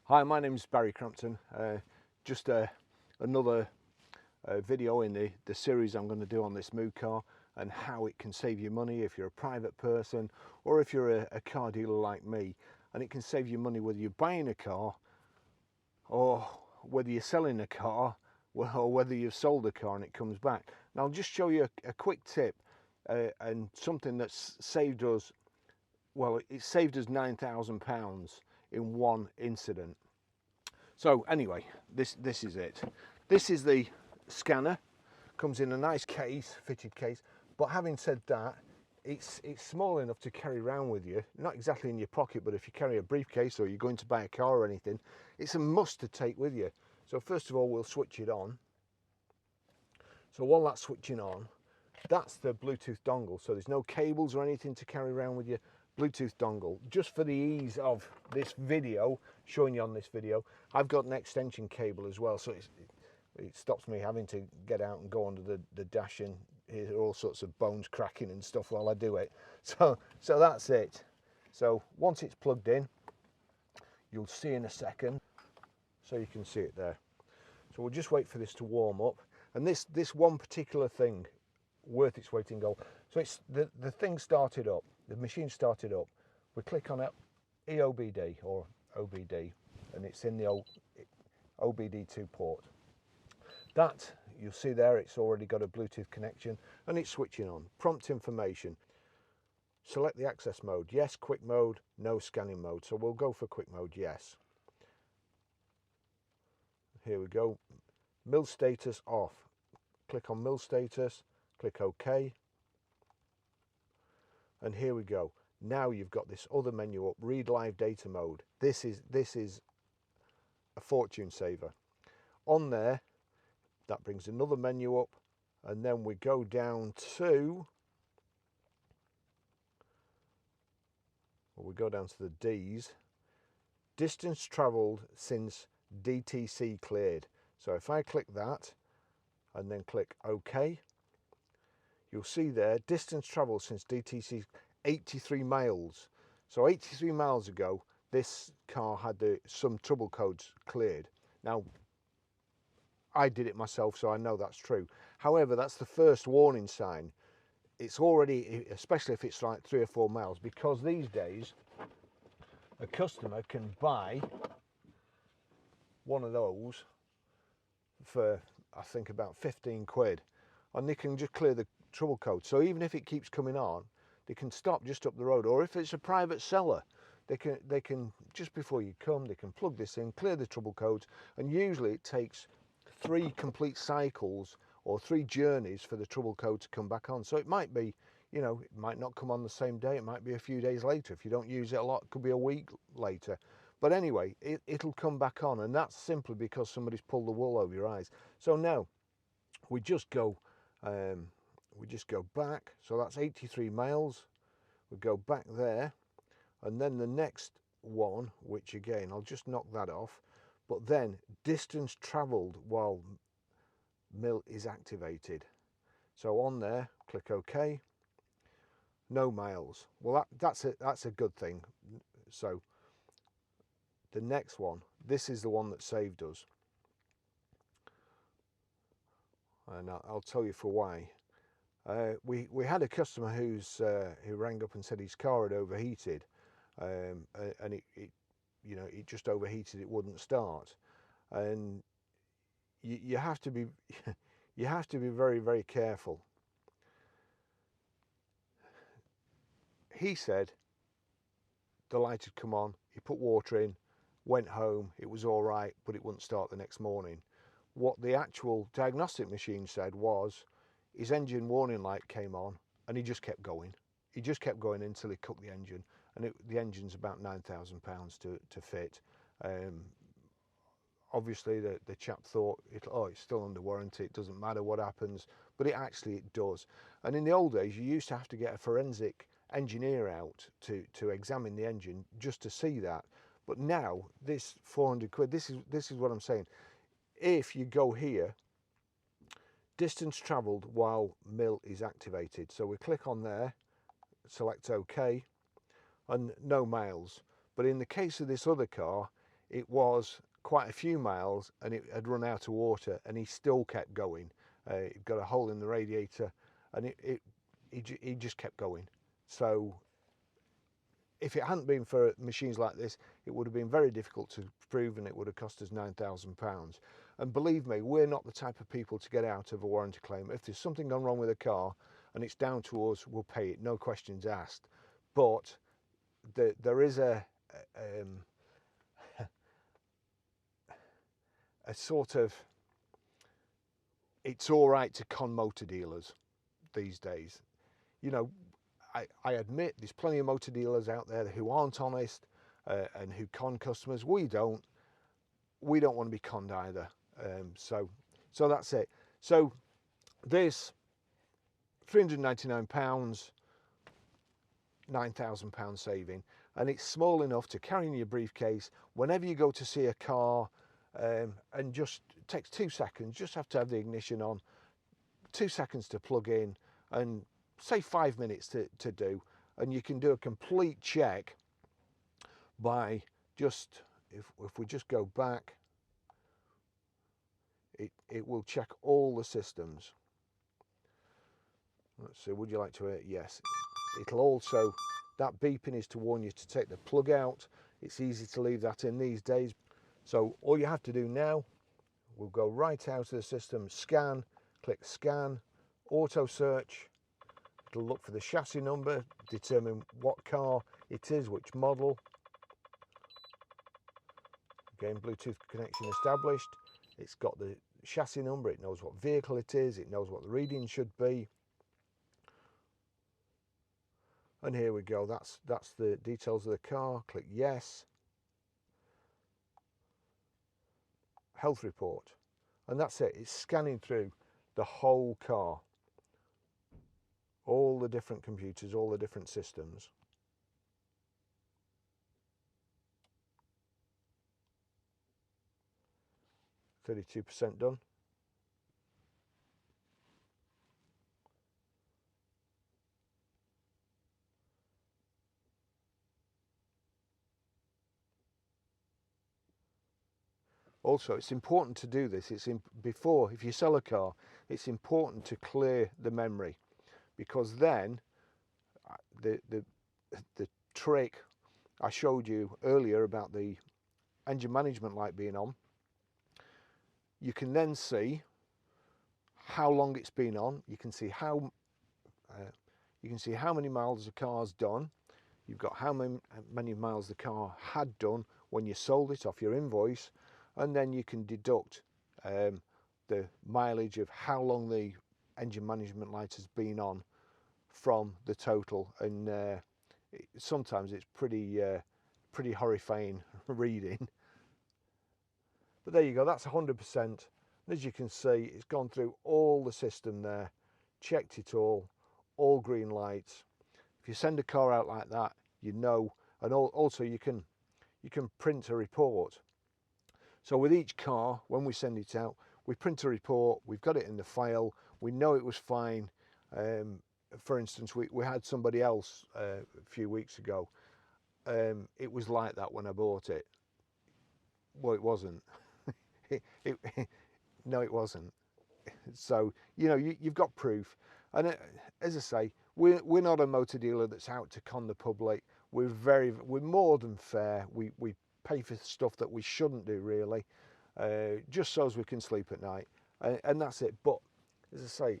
Hi, my name is Barrie Crampton. Just another video in the series I'm going to do on this Mucar and how it can save you money if you're a private person or if you're a car dealer like me. And it can save you money whether you're buying a car or whether you're selling a car or whether you've sold a car and it comes back. Now I'll just show you a quick tip and something that's saved us, well, it saved us £9,000 in one incident. So anyway, this is it. This is the scanner. Comes in a nice case, fitted case. But having said that, it's small enough to carry around with you. Not exactly in your pocket, but if you carry a briefcase or you're going to buy a car or anything, it's a must to take with you. So first of all, we'll switch it on. So while that's switching on, that's the Bluetooth dongle. So there's no cables or anything to carry around with you. Bluetooth dongle. Just for the ease of this video, showing you on this video, I've got an extension cable as well, so it stops me having to get out and go under the dash and hear all sorts of bones cracking and stuff while I do it. So that's it. So once it's plugged in, you'll see in a second, so you can see it there. So we'll just wait for this to warm up, and this one particular thing, worth its weight in gold. So it's the thing started up, the machine started up. We click on it, EOBD or OBD, and it's in the old OBD2 port. That, you'll see there, it's already got a Bluetooth connection and it's switching on. Prompt information. Select the access mode. Yes, quick mode, no scanning mode. So we'll go for quick mode, yes. Here we go. Mill status off. Click on mill status, click OK. And here we go. Now you've got this other menu up, read live data mode. This is a fortune saver. On there, that brings another menu up, and then we go down to, well, we go down to the D's. Distance travelled since DTC cleared. So if I click that and then click OK, you'll see there, distance travelled since DTC, 83 miles. So 83 miles ago, this car had some trouble codes cleared. Now, I did it myself, so I know that's true. However, that's the first warning sign. It's already, especially if it's like 3 or 4 miles, because these days, a customer can buy one of those for, I think, about 15 quid. And they can just clear the trouble code. So even if it keeps coming on, they can stop just up the road. Or if it's a private seller, they can just before you come, they can plug this in, clear the trouble codes, and usually it takes 3 complete cycles or 3 journeys for the trouble code to come back on. So it might be, you know, it might not come on the same day, it might be a few days later. If you don't use it a lot, it could be a week later. But anyway, it'll come back on, and that's simply because somebody's pulled the wool over your eyes. So now we just go back. So that's 83 miles. We go back there, and then the next one, which again, I'll just knock that off. But then distance travelled while mill is activated. So on there, click OK. No miles. Well, that's a good thing. So the next one, this is the one that saved us, and I'll tell you for why. We had a customer who rang up and said his car had overheated, and it you know, it just overheated, it wouldn't start. And you have to be you have to be very, very careful. He said the light had come on, he put water in, went home, it was all right, but it wouldn't start the next morning. What the actual diagnostic machine said was his engine warning light came on and he just kept going. He just kept going until he cooked the engine, and the engine's about £9,000 to fit. Obviously the chap thought, it's still under warranty, it doesn't matter what happens, but it does. And in the old days, you used to have to get a forensic engineer out to examine the engine just to see that. But now, this 400 quid, this is what I'm saying. If you go here, distance travelled while mill is activated. So we click on there, select OK, and no miles. But in the case of this other car, it was quite a few miles and it had run out of water, and he still kept going. It got a hole in the radiator, and he just kept going. So if it hadn't been for machines like this, it would have been very difficult to prove, and it would have cost us £9,000. And believe me, we're not the type of people to get out of a warranty claim. If there's something gone wrong with a car and it's down to us, we'll pay it, no questions asked. But there is a sort of, it's all right to con motor dealers these days. You know, I admit there's plenty of motor dealers out there who aren't honest and who con customers. We don't want to be conned either. So that's it. So this £399, £9,000 saving, and it's small enough to carry in your briefcase whenever you go to see a car, and just takes 2 seconds. Just have to have the ignition on, 2 seconds to plug in, and say 5 minutes to do, and you can do a complete check by just, if we just go back, it will check all the systems. Let's see, would you like to, yes. It'll also, that beeping is to warn you to take the plug out. It's easy to leave that in these days. So all you have to do now, we'll go right out of the system, scan, click scan, auto search. It'll look for the chassis number, determine what car it is, which model. Again, Bluetooth connection established. It's got the chassis number, it knows what vehicle it is, it knows what the reading should be. And here we go, that's the details of the car. Click yes. Health report. And that's it, it's scanning through the whole car. All the different computers, all the different systems. %32 done. Also, it's important to do this. Before, if you sell a car, it's important to clear the memory, because then the trick I showed you earlier about the engine management light being on, you can then see how long it's been on. You can see how many miles the car's done. You've got how many miles the car had done when you sold it off your invoice, and then you can deduct the mileage of how long the engine management light has been on from the total. And sometimes it's pretty horrifying reading. But there you go, that's 100%. And as you can see, it's gone through all the system there, checked it all green lights. If you send a car out like that, you know, and also you can print a report. So with each car, when we send it out, we print a report, we've got it in the file, we know it was fine. For instance, we had somebody else a few weeks ago. It was like that when I bought it. Well, it wasn't. No, it wasn't. So, you know, you've got proof. And as I say, we're not a motor dealer that's out to con the public. We're more than fair. We pay for stuff that we shouldn't do, really, just so as we can sleep at night, and that's it. But as I say,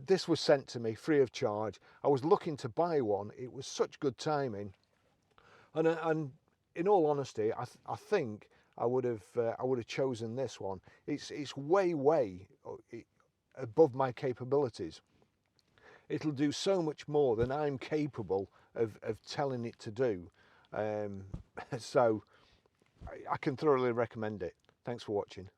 this was sent to me free of charge. I was looking to buy one. It was such good timing, and in all honesty, I think I would have chosen this one. It's way above my capabilities. It'll do so much more than I'm capable of telling it to do. So I can thoroughly recommend it. Thanks for watching.